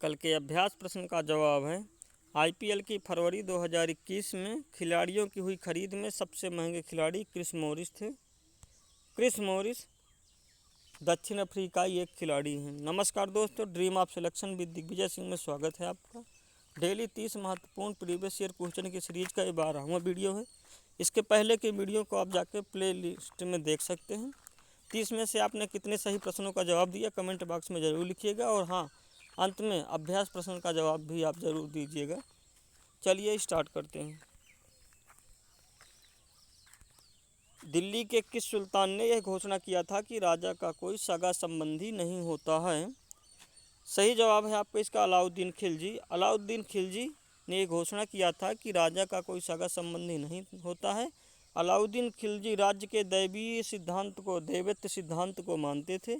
कल के अभ्यास प्रश्न का जवाब है आईपीएल की फरवरी 2021 में खिलाड़ियों की हुई खरीद में सबसे महंगे खिलाड़ी क्रिस मॉरिस थे। क्रिस मॉरिस दक्षिण अफ्रीकाई एक खिलाड़ी हैं। नमस्कार दोस्तों, dream of selection with Digvijay Singh में स्वागत है आपका। डेली 30 महत्वपूर्ण प्रीवियस ईयर क्वेश्चन की सीरीज का ये 12वां वीडियो है। इसके पहले के वीडियो को आप जाके प्ले लिस्ट में देख सकते हैं। 30 में से आपने कितने सही प्रश्नों का जवाब दिया कमेंट बॉक्स में ज़रूर लिखिएगा, और हाँ, अंत में अभ्यास प्रश्न का जवाब भी आप ज़रूर दीजिएगा। चलिए स्टार्ट करते हैं। दिल्ली के किस सुल्तान ने यह घोषणा किया था कि राजा का कोई सगा संबंधी नहीं होता है? सही जवाब है आपका इसका अलाउद्दीन खिलजी। अलाउद्दीन खिलजी ने यह घोषणा किया था कि राजा का कोई सगा संबंधी नहीं होता है। अलाउद्दीन खिलजी राज्य के दैवत्व सिद्धांत को मानते थे।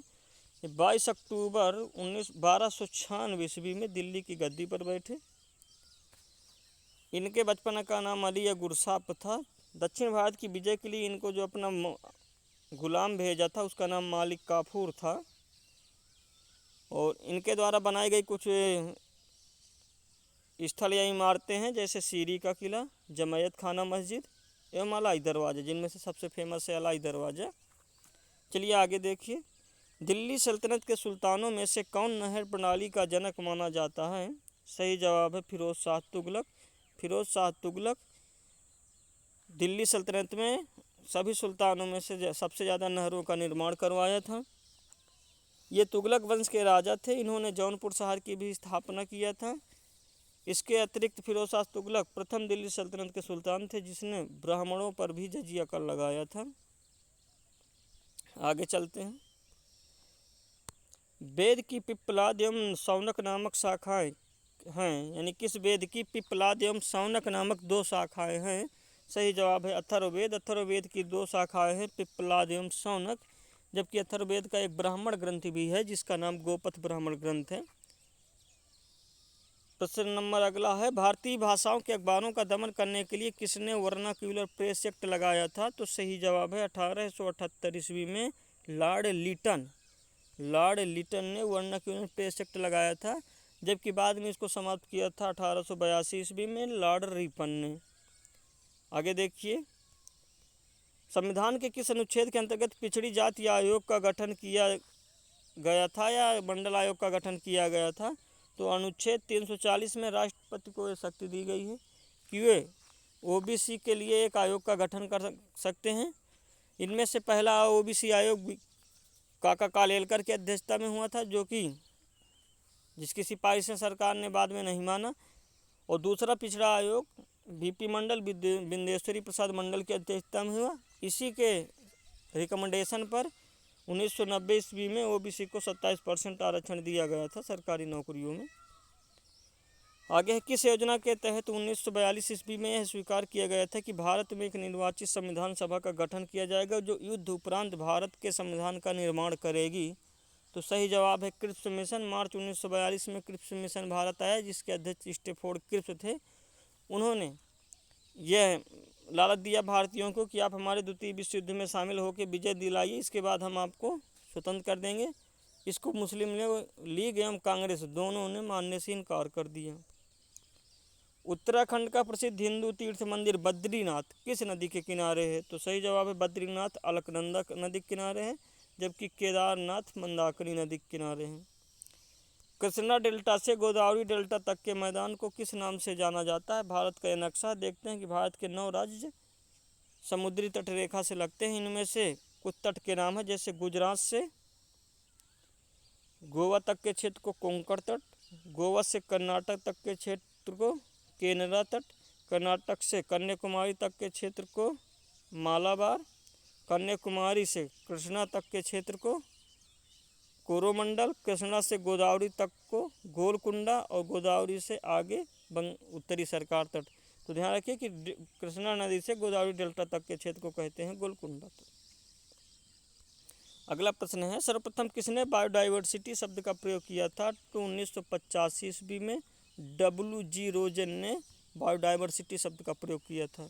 22 अक्टूबर 1296 ईस्वी में दिल्ली की गद्दी पर बैठे। इनके बचपन का नाम अली या गुरसाप था। दक्षिण भारत की विजय के लिए इनको जो अपना गुलाम भेजा था उसका नाम मालिक काफूर था। और इनके द्वारा बनाई गई कुछ स्थल या इमारतें हैं, जैसे सीरी का किला, जमैयत खाना मस्जिद एवं अलाई दरवाज़ा, जिनमें से सबसे फेमस है अलाई दरवाज़ा। चलिए आगे देखिए। दिल्ली सल्तनत के सुल्तानों में से कौन नहर प्रणाली का जनक माना जाता है? सही जवाब है फिरोज शाह तुगलक। फिरोज शाह तुगलक दिल्ली सल्तनत में सभी सुल्तानों में से सबसे ज़्यादा नहरों का निर्माण करवाया था। ये तुगलक वंश के राजा थे। इन्होंने जौनपुर शहर की भी स्थापना किया था। इसके अतिरिक्त फिरोज शाह तुगलक प्रथम दिल्ली सल्तनत के सुल्तान थे जिसने ब्राह्मणों पर भी जजिया कर लगाया था। आगे चलते हैं। वेद की पिप्पलाद एवं शौनक नामक शाखाएं हैं, यानी किस वेद की पिप्पलाद एवं शौनक नामक 2 शाखाएं हैं? सही जवाब है अथर्ववेद। अथर्ववेद की 2 शाखाएं हैं, पिप्पलाद एवं शौनक, जबकि अथर्ववेद का एक ब्राह्मण ग्रंथ भी है जिसका नाम गोपथ ब्राह्मण ग्रंथ है। प्रश्न नंबर अगला है, भारतीय भाषाओं के अखबारों का दमन करने के लिए किसने वर्नाक्यूलर प्रेस एक्ट लगाया था? तो सही जवाब है 1878 ईस्वी में लॉर्ड लिटन ने वर्नाक्यूलर प्रेस एक्ट लगाया था, जबकि बाद में इसको समाप्त किया था 1882 ईस्वी में लॉर्ड रिपन ने। आगे देखिए। संविधान के किस अनुच्छेद के अंतर्गत पिछड़ी जाति आयोग का गठन किया गया था या मंडल आयोग का गठन किया गया था? तो अनुच्छेद 340 में राष्ट्रपति को यह शक्ति दी गई है कि वे ओबीसी के लिए एक आयोग का गठन कर सकते हैं। इनमें से पहला ओबीसी आयोग काका कालेलकर की अध्यक्षता में हुआ था, जो कि जिसकी सिफारिश सरकार ने बाद में नहीं माना। और दूसरा पिछड़ा आयोग बीपी मंडल बिंदेश्वरी प्रसाद मंडल की अध्यक्षता में हुआ। इसी के रिकमेंडेशन पर 1990 ईस्वी में ओबीसी को 27% आरक्षण दिया गया था सरकारी नौकरियों में। आगे है, किस योजना के तहत 1942 ईस्वी में यह स्वीकार किया गया था कि भारत में एक निर्वाचित संविधान सभा का गठन किया जाएगा जो युद्ध उपरांत भारत के संविधान का निर्माण करेगी? तो सही जवाब है क्रिप्स मिशन। मार्च 1942 में क्रिप्स मिशन भारत आया, जिसके अध्यक्ष स्टैफोर्ड क्रिप्स थे। उन्होंने यह लालच दिया भारतीयों को कि आप हमारे द्वितीय विश्व युद्ध में शामिल होकर विजय दिलाइए, इसके बाद हम आपको स्वतंत्र कर देंगे। इसको मुस्लिम लीग एवं कांग्रेस दोनों ने मानने से इनकार कर दिया। उत्तराखंड का प्रसिद्ध हिंदू तीर्थ मंदिर बद्रीनाथ किस नदी के किनारे है? तो सही जवाब है बद्रीनाथ अलकनंदा नदी के किनारे है, जबकि केदारनाथ मंदाकिनी नदी के किनारे हैं। कृष्णा डेल्टा से गोदावरी डेल्टा तक के मैदान को किस नाम से जाना जाता है? भारत का यह नक्शा देखते हैं कि भारत के 9 राज्य समुद्री तट रेखा से लगते हैं। इनमें से कुछ तट के नाम है, जैसे गुजरात से गोवा तक के क्षेत्र को कोंकण तट, गोवा से कर्नाटक तक के क्षेत्र को केनरा तट, कर्नाटक से कन्याकुमारी तक के क्षेत्र को मालाबार, कन्याकुमारी से कृष्णा तक के क्षेत्र को कोरोमंडल, कृष्णा से गोदावरी तक को गोलकुंडा और गोदावरी से आगे उत्तरी सरकार तट। तो ध्यान रखिए कि कृष्णा नदी से गोदावरी डेल्टा तक के क्षेत्र को कहते हैं गोलकुंडा तट। अगला प्रश्न है, सर्वप्रथम किसने बायोडाइवर्सिटी शब्द का प्रयोग किया था? तो 1985 ईस्वी में WG रोजन ने बायोडाइवर्सिटी शब्द का प्रयोग किया था,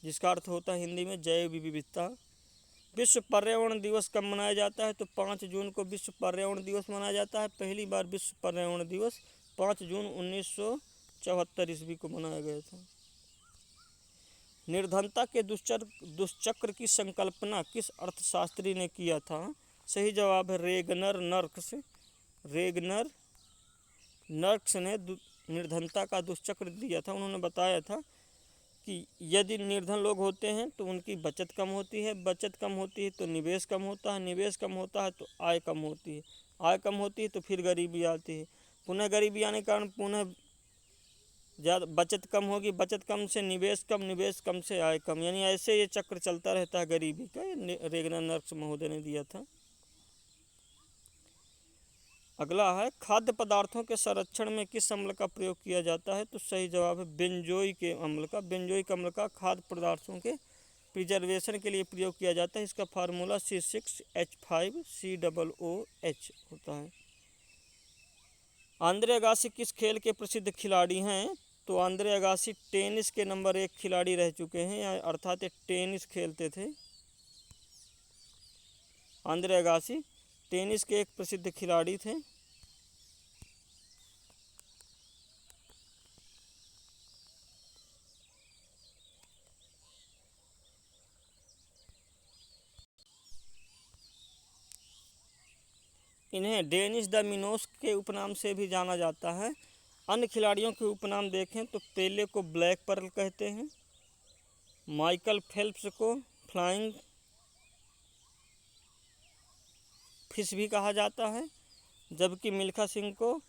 जिसका अर्थ होता है हिंदी में जैव विविधता। विश्व पर्यावरण दिवस कब मनाया जाता है? तो 5 जून को विश्व पर्यावरण दिवस मनाया जाता है। पहली बार विश्व पर्यावरण दिवस 5 जून 1974 ईस्वी को बनाया गया था। निर्धनता के दुष्चक्र की संकल्पना किस अर्थशास्त्री ने किया था? सही जवाब है रेगनर नर्क्स। रेगनर नर्क्स ने निर्धनता का दुष्चक्र दिया था। उन्होंने बताया था कि यदि निर्धन लोग होते हैं तो उनकी बचत कम होती है, बचत कम होती है तो निवेश कम होता है, निवेश कम होता है तो आय कम होती है, आय कम होती है तो फिर गरीबी आती है, पुनः गरीबी आने के कारण पुनः ज़्यादा बचत कम होगी, बचत कम से निवेश कम, निवेश कम से आय कम, यानी ऐसे ये चक्र चलता रहता है गरीबी का। रेगनर नर्क्स महोदय ने दिया था। अगला है खाद्य पदार्थों के संरक्षण में किस अम्ल का प्रयोग किया जाता है? तो सही जवाब है बेंजोइक अम्ल का। बेंजोइक अम्ल का खाद्य पदार्थों के प्रिजर्वेशन के लिए प्रयोग किया जाता है। इसका फार्मूला C6H5COOH होता है। आंद्रे अगासी किस खेल के प्रसिद्ध खिलाड़ी हैं? तो आंद्रे अगासी टेनिस के नंबर 1 खिलाड़ी रह चुके हैं, अर्थात टेनिस खेलते थे। आंद्रे अगासी टेनिस के एक प्रसिद्ध खिलाड़ी थे। इन्हें डेनिस द मिनोस के उपनाम से भी जाना जाता है। अन्य खिलाड़ियों के उपनाम देखें तो पेले को ब्लैक पर्ल कहते हैं, माइकल फेल्प्स को फ्लाइंग फिश भी कहा जाता है, जबकि मिल्खा सिंह को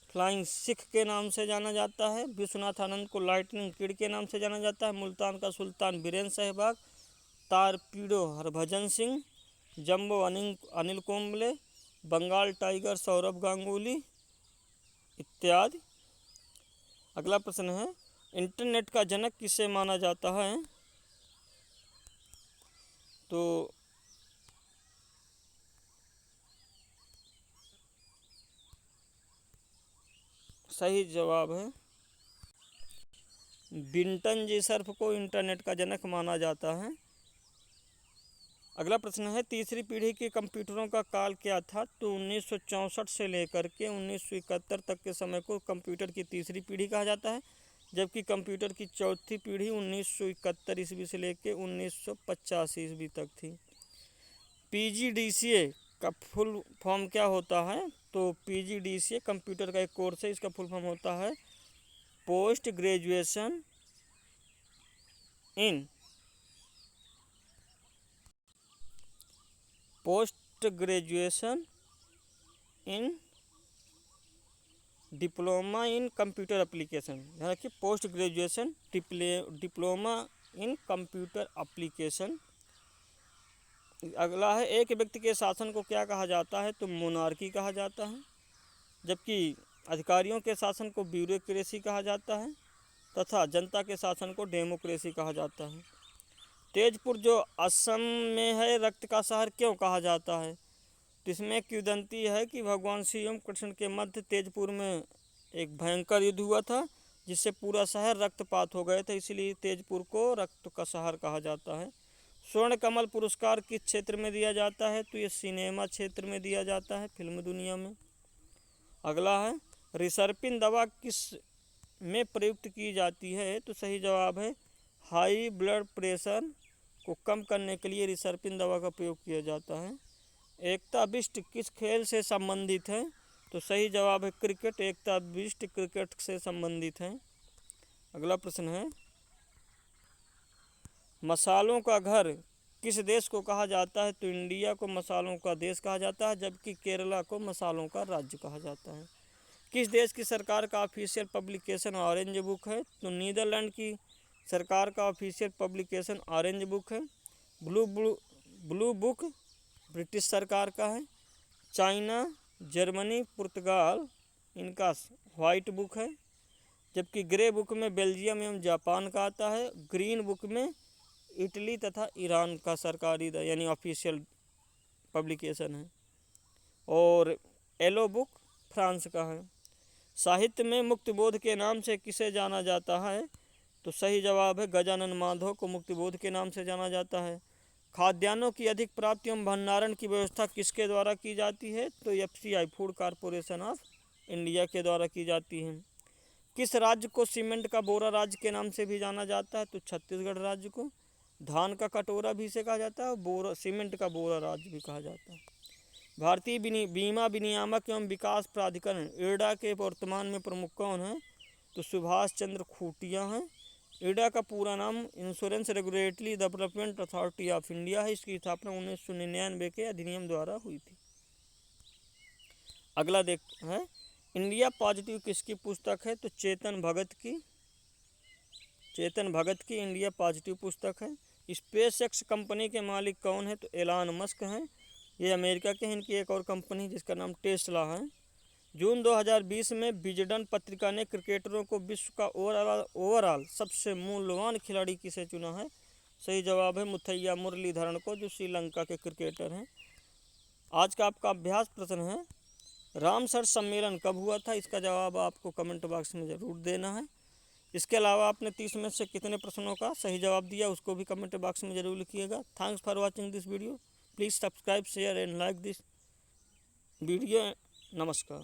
फ्लाइंग सिख के नाम से जाना जाता है। विश्वनाथ आनंद को लाइटनिंग किड के नाम से जाना जाता है। मुल्तान का सुल्तान Birendra Sehwag, torpedo Harbhajan Singh, jumbo Anil Kumble, Bengal tiger Saurabh Ganguly इत्यादि। अगला प्रश्न है इंटरनेट का जनक किसे माना जाता है? तो सही जवाब है विंटन जी सर्फ को इंटरनेट का जनक माना जाता है। अगला प्रश्न है तीसरी पीढ़ी के कंप्यूटरों का काल क्या था? तो 1964 से लेकर के 1971 तक के समय को कंप्यूटर की तीसरी पीढ़ी कहा जाता है, जबकि कंप्यूटर की चौथी पीढ़ी 1971 ईस्वी से लेकर 1985 ईस्वी तक थी। PGDCA का फुल फॉर्म क्या होता है? तो PGDCA कंप्यूटर का एक कोर्स है, इसका फुल फॉर्म होता है post graduation in diploma in computer application, यानी कि post graduation diploma in computer application. अगला है एक व्यक्ति के शासन को क्या कहा जाता है? तो मोनार्की कहा जाता है, जबकि अधिकारियों के शासन को ब्यूरोक्रेसी कहा जाता है तथा जनता के शासन को डेमोक्रेसी कहा जाता है। तेजपुर जो असम में है रक्त का शहर क्यों कहा जाता है? तो इसमें किंवदंती है कि भगवान श्री एवं कृष्ण के मध्य तेजपुर में एक भयंकर युद्ध हुआ था जिससे पूरा शहर रक्तपात हो गए थे, इसलिए तेजपुर को रक्त का शहर कहा जाता है। स्वर्ण कमल पुरस्कार किस क्षेत्र में दिया जाता है? तो ये सिनेमा क्षेत्र में दिया जाता है, फिल्म दुनिया में। अगला है रिसर्पिन दवा किस में प्रयुक्त की जाती है? तो सही जवाब है हाई ब्लड प्रेशर को कम करने के लिए रिसर्पिन दवा का प्रयोग किया जाता है। एकता बिष्ट किस खेल से संबंधित है? तो सही जवाब है क्रिकेट। एकता बिष्ट क्रिकेट से संबंधित है। अगला प्रश्न है मसालों का घर किस देश को कहा जाता है? तो इंडिया को मसालों का देश कहा जाता है, जबकि केरला को मसालों का राज्य कहा जाता है। किस देश की सरकार का ऑफिशियल पब्लिकेशन ऑरेंज बुक है? तो नीदरलैंड की सरकार का ऑफिशियल पब्लिकेशन ऑरेंज बुक है। ब्लू बुक ब्रिटिश सरकार का है। चाइना, जर्मनी, पुर्तगाल इनका वाइट बुक है, जबकि ग्रे बुक में बेल्जियम एवं जापान का आता है। ग्रीन बुक में इटली तथा ईरान का सरकारी यानी ऑफिशियल पब्लिकेशन है, और येलो बुक फ्रांस का है। साहित्य में मुक्तिबोध के नाम से किसे जाना जाता है? तो सही जवाब है गजानन माधव को मुक्तिबोध के नाम से जाना जाता है। खाद्यान्नों की अधिक प्राप्ति एवं भंडारण की व्यवस्था किसके द्वारा की जाती है? तो FCI food corporation of India के द्वारा की जाती हैं। किस राज्य को सीमेंट का बोरा राज्य के नाम से भी जाना जाता है? तो छत्तीसगढ़ राज्य को। धान का कटोरा भी इसे कहा जाता है और बोरा सीमेंट का बोरा राज्य भी कहा जाता है। भारतीय बीमा विनियामक एवं विकास प्राधिकरण इरडा के वर्तमान में प्रमुख कौन हैं? तो सुभाष चंद्र खूंटिया हैं। इरडा का पूरा नाम insurance regulatory development authority of India है। इसकी स्थापना 1999 के अधिनियम द्वारा हुई थी। अगला देख है इंडिया पॉजिटिव किसकी पुस्तक है? तो चेतन भगत की इंडिया पॉजिटिव पुस्तक है। स्पेस एक्स कंपनी के मालिक कौन है? तो एलन मस्क हैं। ये अमेरिका के हैं। इनकी एक और कंपनी जिसका नाम टेस्ला है। जून 2020 में विजडन पत्रिका ने क्रिकेटरों को विश्व का ओवरऑल सबसे मूल्यवान खिलाड़ी किसे चुना है? सही जवाब है मुथैया मुरलीधरन को, जो श्रीलंका के क्रिकेटर हैं। आज का आपका अभ्यास प्रश्न है रामसर सम्मेलन कब हुआ था? इसका जवाब आपको कमेंट बॉक्स में ज़रूर देना है। इसके अलावा आपने 30 में से कितने प्रश्नों का सही जवाब दिया उसको भी कमेंट बॉक्स में ज़रूर लिखिएगा। Thanks for watching this video. Please subscribe share and like this video. नमस्कार।